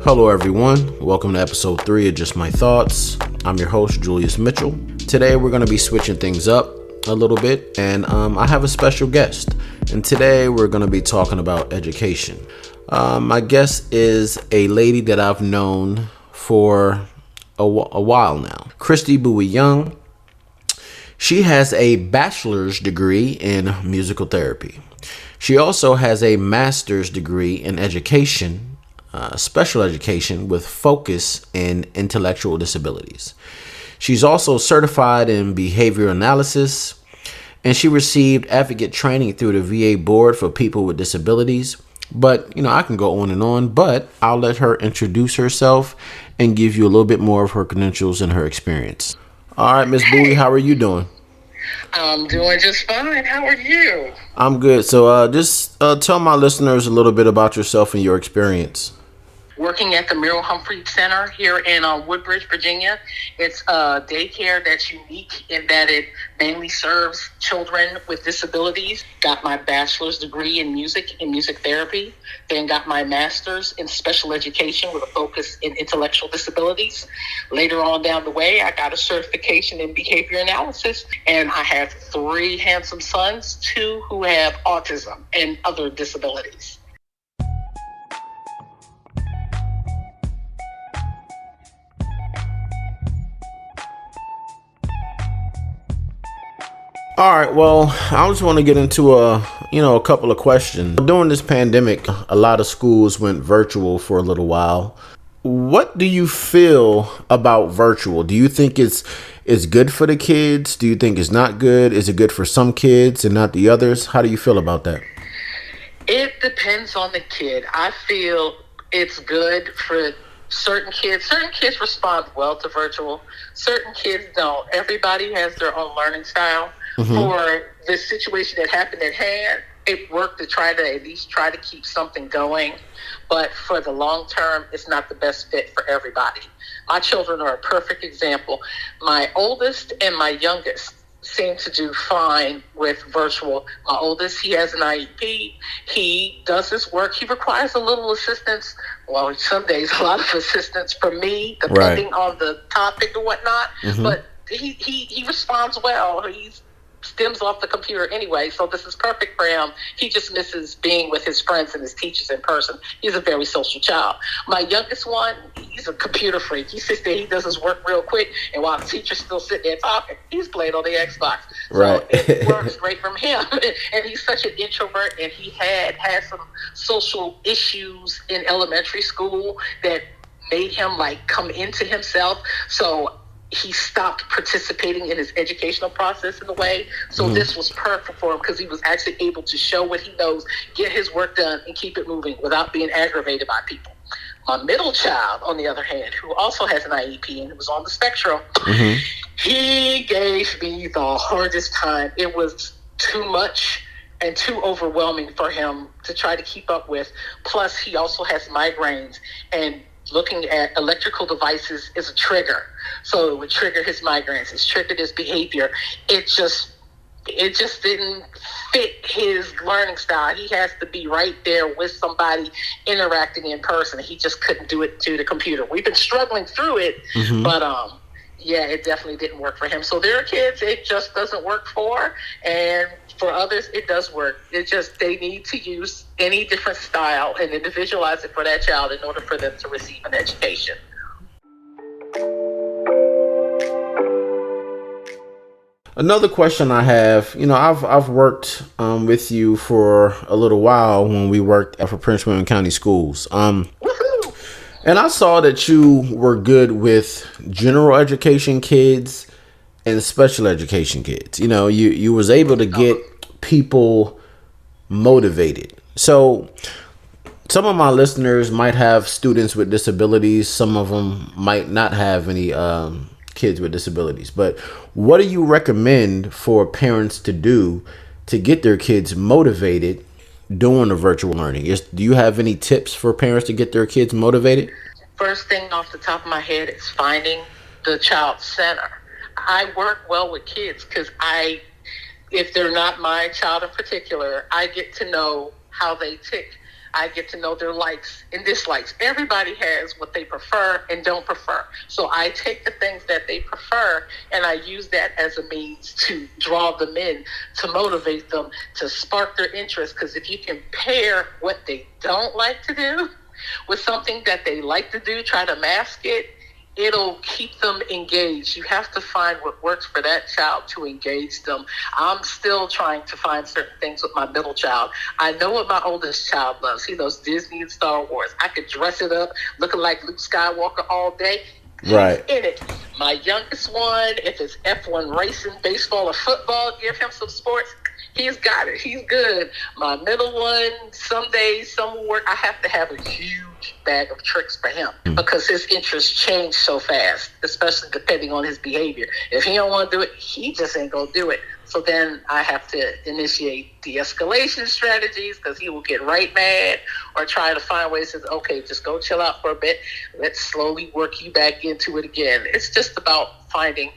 Hello, everyone. Welcome to episode 3 of Just My Thoughts. I'm your host, Julius Mitchell. Today, we're going to be switching things up a little bit, and I have a special guest. And today, we're going to be talking about education. My guest is a lady that I've known for a while now, Christy Bowie Young. She has a bachelor's degree in musical therapy. She also has a master's degree in education, special education with focus in intellectual disabilities. She's also certified in behavior analysis, and she received advocate training through the VA board for people with disabilities. But, I can go on and on, but I'll let her introduce herself and give you a little bit more of her credentials and her experience. All right, Miss Bowie, how are you doing? I'm doing just fine. How are you? I'm good. So just tell my listeners a little bit about yourself and your experience. Working at the Merrill Humphrey Center here in Woodbridge, Virginia. It's a daycare that's unique in that it mainly serves children with disabilities. Got my bachelor's degree in music therapy, then got my master's in special education with a focus in intellectual disabilities. Later on down the way, I got a certification in behavior analysis, and I have 3 handsome sons, 2 who have autism and other disabilities. All right, well, I just want to get into a couple of questions. During this pandemic, a lot of schools went virtual for a little while. What do you feel about virtual? Do you think it's good for the kids? Do you think it's not good? Is it good for some kids and not the others? How do you feel about that? It depends on the kid. I feel it's good for certain kids. Certain kids respond well to virtual. Certain kids don't. Everybody has their own learning style. Mm-hmm. For the situation that happened at hand, it worked to at least try to keep something going. But for the long term, it's not the best fit for everybody. My children are a perfect example. My oldest and my youngest seem to do fine with virtual. My oldest, he has an IEP. He does his work. He requires a little assistance. Well, some days a lot of assistance from me, depending on the topic or whatnot. Mm-hmm. But he responds well. He stems off the computer anyway, so this is perfect for him. He just misses being with his friends and his teachers in person. He's a very social child. My youngest one, he's a computer freak. He sits there, he does his work real quick, and while the teacher's still sitting there talking, he's playing on the Xbox. Right. So it works great from him. And he's such an introvert, and he had some social issues in elementary school that made him come into himself. So he stopped participating in his educational process in a way. So This was perfect for him because he was actually able to show what he knows, get his work done, and keep it moving without being aggravated by people. My middle child, on the other hand, who also has an IEP and was on the spectrum, he gave me the hardest time. It was too much and too overwhelming for him to try to keep up with. Plus, he also has migraines, and looking at electrical devices is a trigger. So it would trigger his migraines. It's triggered his behavior. It just didn't fit his learning style. He has to be right there with somebody interacting in person. He just couldn't do it to the computer. We've been struggling through it, but it definitely didn't work for him. So there are kids it just doesn't work for, and for others it does work. They need to use any different style and individualize it for that child in order for them to receive an education. Another question I have, I've worked with you for a little while when we worked for Prince William County Schools. And I saw that you were good with general education kids and special education kids. You was able to get people motivated. So some of my listeners might have students with disabilities. Some of them might not have any kids with disabilities. But what do you recommend for parents to do to get their kids motivated doing the virtual learning? Do you have any tips for parents to get their kids motivated? First thing off the top of my head is finding the child center. I work well with kids because if they're not my child in particular, I get to know how they tick. I get to know their likes and dislikes. Everybody has what they prefer and don't prefer. So I take the things that they prefer and I use that as a means to draw them in, to motivate them, to spark their interest. Because if you can pair what they don't like to do with something that they like to do, try to mask it, it'll keep them engaged. You have to find what works for that child to engage them. I'm still trying to find certain things with my middle child. I know what my oldest child loves. He loves Disney and Star Wars. I could dress it up looking like Luke Skywalker all day. Right. In it. My youngest one, if it's F1 racing, baseball, or football, give him some sports. He's got it. He's good. My middle one, some days, some work, I have to have a huge bag of tricks for him because his interests change so fast, especially depending on his behavior. If he don't want to do it, he just ain't going to do it. So then I have to initiate de-escalation strategies because he will get right mad or try to find ways to, okay, just go chill out for a bit. Let's slowly work you back into it again. It's just about finding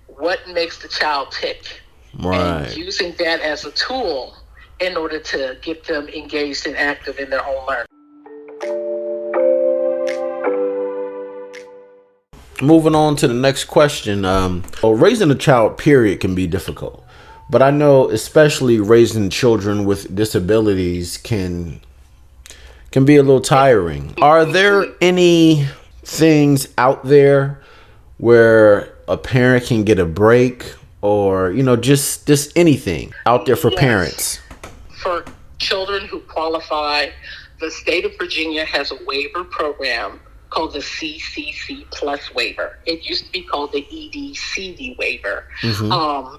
what makes the child tick. Right. And using that as a tool in order to get them engaged and active in their own learning. Moving on to the next question. Raising a child, period, can be difficult. But I know especially raising children with disabilities can be a little tiring. Are there any things out there where a parent can get a break? Or, just anything out there for parents. For children who qualify, the state of Virginia has a waiver program called the CCC Plus waiver. It used to be called the EDCD waiver. Mm-hmm.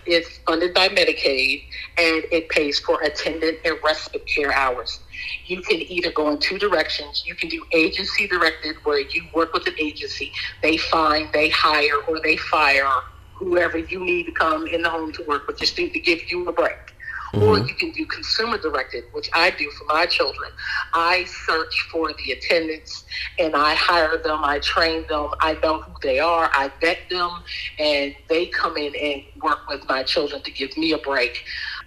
It's funded by Medicaid, and it pays for attendant and respite care hours. You can either go in two directions. You can do agency directed, where you work with an agency. They find, they hire, or they fire whoever you need to come in the home to work with your student to give you a break. Mm-hmm. Or you can do consumer directed, which I do for my children. I search for the attendants and I hire them, I train them, I know who they are, I vet them, and they come in and work with my children to give me a break.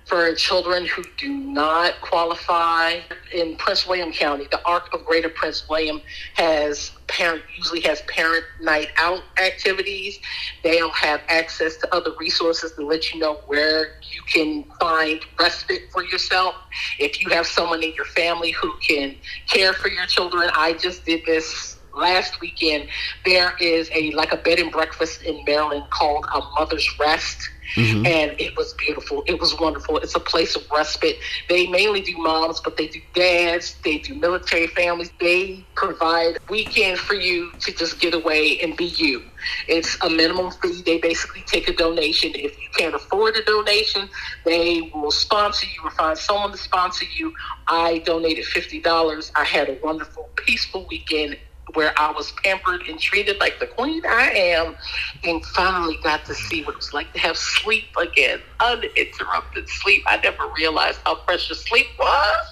For children who do not qualify, in Prince William County, the Arc of Greater Prince William usually has parent night out activities. They'll have access to other resources to let you know where you can find respite for yourself. If you have someone in your family who can care for your children, I just did this last weekend. There is a bed and breakfast in Maryland called A Mother's Rest. Mm-hmm. And it was beautiful. It was wonderful. It's a place of respite. They mainly do moms, but they do dads. They do military families. They provide a weekend for you to just get away and be you. It's a minimum fee. They basically take a donation. If you can't afford a donation, they will sponsor you or find someone to sponsor you. I donated $50. I had a wonderful, peaceful weekend where I was pampered and treated like the queen I am, and finally got to see what it was like to have sleep again, uninterrupted sleep. I never realized how precious sleep was.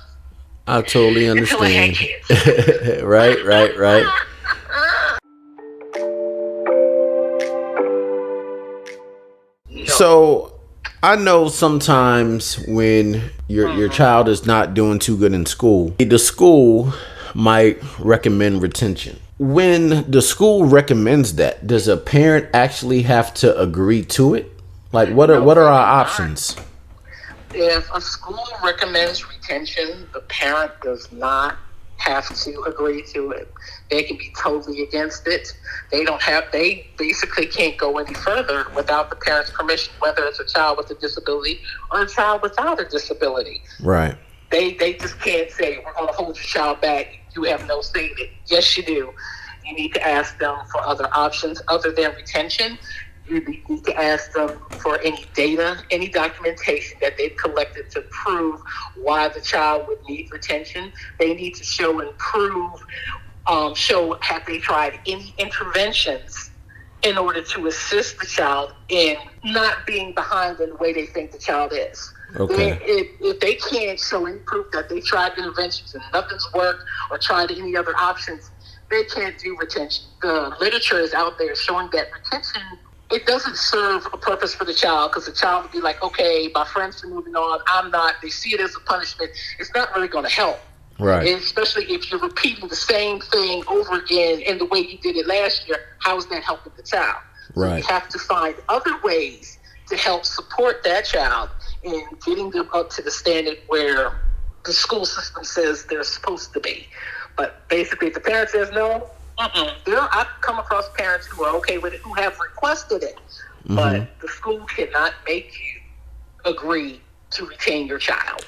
I totally understand. Until I had kids. Right. So I know sometimes when your child is not doing too good in school, the school might recommend retention. When the school recommends that, does a parent actually have to agree to it? Like, what are our options? If a school recommends retention, the parent does not have to agree to it. They can be totally against it. They basically can't go any further without the parent's permission, whether it's a child with a disability or a child without a disability. Right. They just can't say, we're going to hold your child back. You have no say in it. Yes, you do. You need to ask them for other options other than retention. You need to ask them for any data, any documentation that they've collected to prove why the child would need retention. They need to show and prove, have they tried any interventions in order to assist the child in not being behind in the way they think the child is. Okay. If they can't show any proof that they tried interventions and nothing's worked or tried any other options, they can't do retention. The literature is out there showing that retention, it doesn't serve a purpose for the child, because the child would be like, okay, my friends are moving on, I'm not. They see it as a punishment. It's not really going to help. Right. And especially if you're repeating the same thing over again in the way you did it last year, how is that helping the child? So Right. you have to find other ways to help support that child in getting them up to the standard where the school system says they're supposed to be. But basically, if the parent says no, I've come across parents who are okay with it, who have requested it, but the school cannot make you agree to retain your child.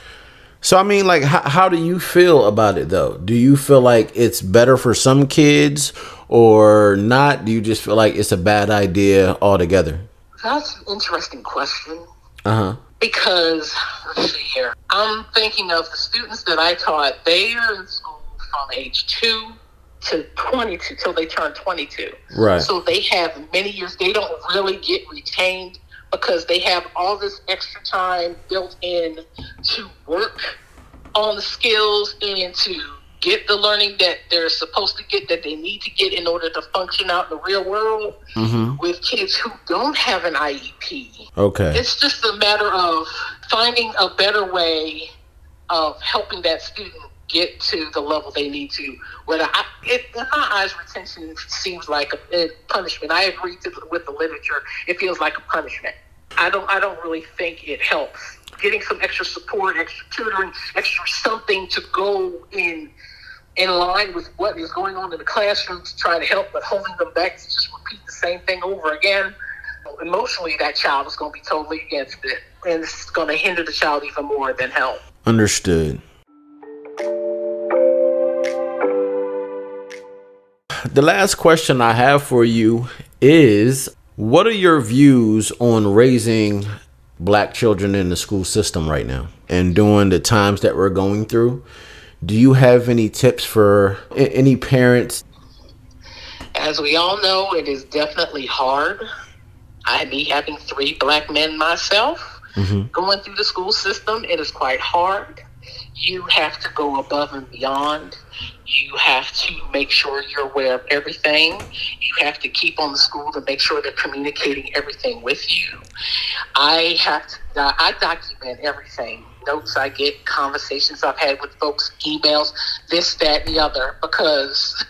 So, I mean, like, how do you feel about it, though? Do you feel like it's better for some kids or not? Do you just feel like it's a bad idea altogether? That's an interesting question. Uh-huh. Because, let's see here, I'm thinking of the students that I taught. They are in school from age 2 to 22, till they turn 22. Right. So they have many years. They don't really get retained because they have all this extra time built in to work on the skills and to get the learning that they're supposed to get, that they need to get in order to function out in the real world with kids who don't have an IEP. Okay. It's just a matter of finding a better way of helping that student get to the level they need to. In my eyes, retention seems like a punishment. I agree with the literature. It feels like a punishment. I don't really think it helps. Getting some extra support, extra tutoring, extra something to go in line with what is going on in the classroom to try to help, but holding them back to just repeat the same thing over again. Emotionally, that child is going to be totally against it, and it's going to hinder the child even more than help. Understood. The last question I have for you is, what are your views on raising Black children in the school system right now and during the times that we're going through? Do you have any tips for any parents? As we all know, it is definitely hard. Me having 3 Black men myself, going through the school system, it is quite hard. You have to go above and beyond. You have to make sure you're aware of everything. You have to keep on the school to make sure they're communicating everything with you. I document everything. Notes I get, conversations I've had with folks, emails, this, that, and the other, because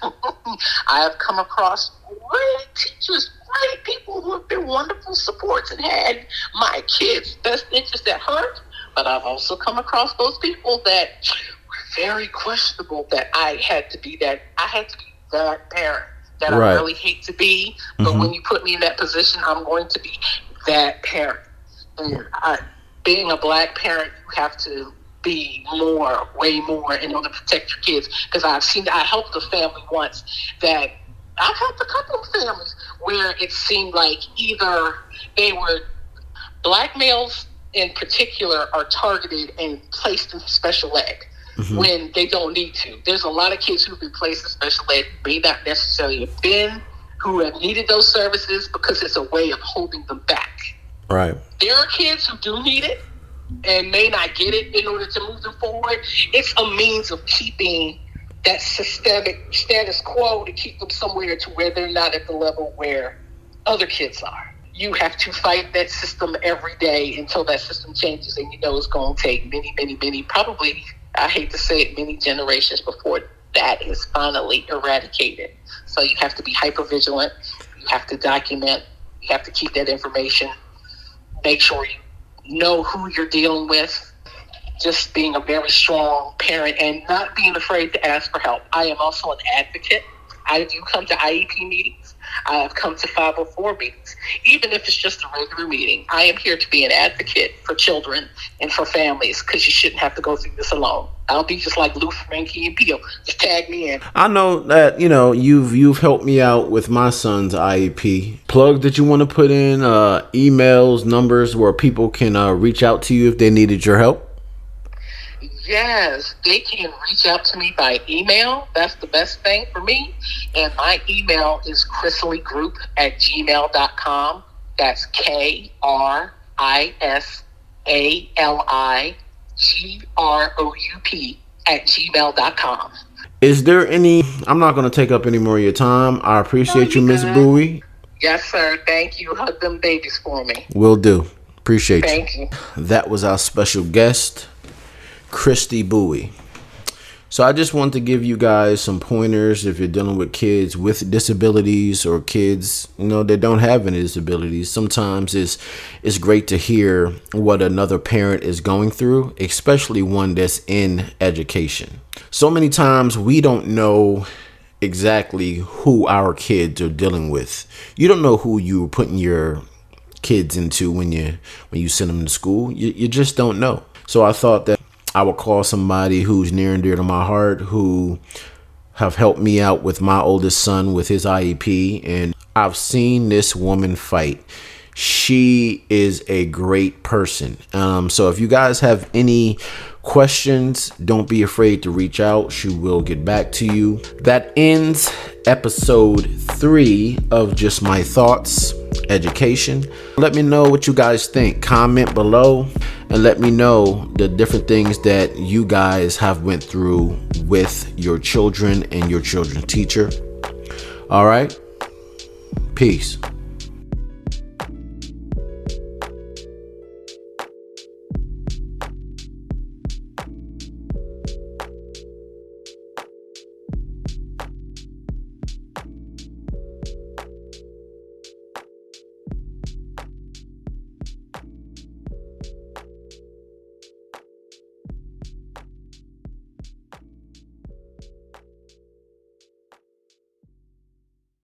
I have come across great teachers, great people who have been wonderful supports and had my kids' best interest at heart. But I've also come across those people that were very questionable, that I had to be that parent that I really hate to be. But when you put me in that position, I'm going to be that parent. And being a Black parent, you have to be way more in order to protect your kids. Because I helped a family once that I've helped a couple of families where it seemed like either they were Black males in particular are targeted and placed in special ed when they don't need to. There's a lot of kids who've been placed in special ed, may not necessarily have been, who have needed those services because it's a way of holding them back. Right. There are kids who do need it and may not get it in order to move them forward. It's a means of keeping that systemic status quo, to keep them somewhere to where they're not at the level where other kids are. You have to fight that system every day until that system changes, and it's going to take many, probably, I hate to say it, many generations before that is finally eradicated. So you have to be hyper vigilant. You have to document. You have to keep that information. Make sure you know who you're dealing with. Just being a very strong parent and not being afraid to ask for help. I am also an advocate. I do come to IEP meetings. I have come to 504 meetings. Even if it's just a regular meeting, I am here to be an advocate for children and for families, because you shouldn't have to go through this alone. I'll be just like Luther and Key and Peele. Just tag me in. I know that, you've helped me out with my son's IEP. Plug that you want to put in, emails, numbers where people can reach out to you if they needed your help? Yes, they can reach out to me by email. That's the best thing for me. And my email is chrisley@gmail.com. That's KRISALIGROUP@gmail.com. Is there any, I'm not going to take up any more of your time. I appreciate you, Miss Bowie. Yes, sir. Thank you. Hug them babies for me. Will do. Appreciate you. Thank you. That was our special guest, Christy Bowie. So I just want to give you guys some pointers if you're dealing with kids with disabilities or kids, that don't have any disabilities. Sometimes it's great to hear what another parent is going through, especially one that's in education. So many times we don't know exactly who our kids are dealing with. You don't know who you're putting your kids into when you send them to school. You just don't know. So I thought that I would call somebody who's near and dear to my heart, who have helped me out with my oldest son with his IEP. And I've seen this woman fight. She is a great person. So if you guys have any questions, don't be afraid to reach out. She will get back to you. That ends episode 3 of Just My Thoughts Education. Let me know what you guys think. Comment below and let me know the different things that you guys have went through with your children and your children's teacher. All right. Peace.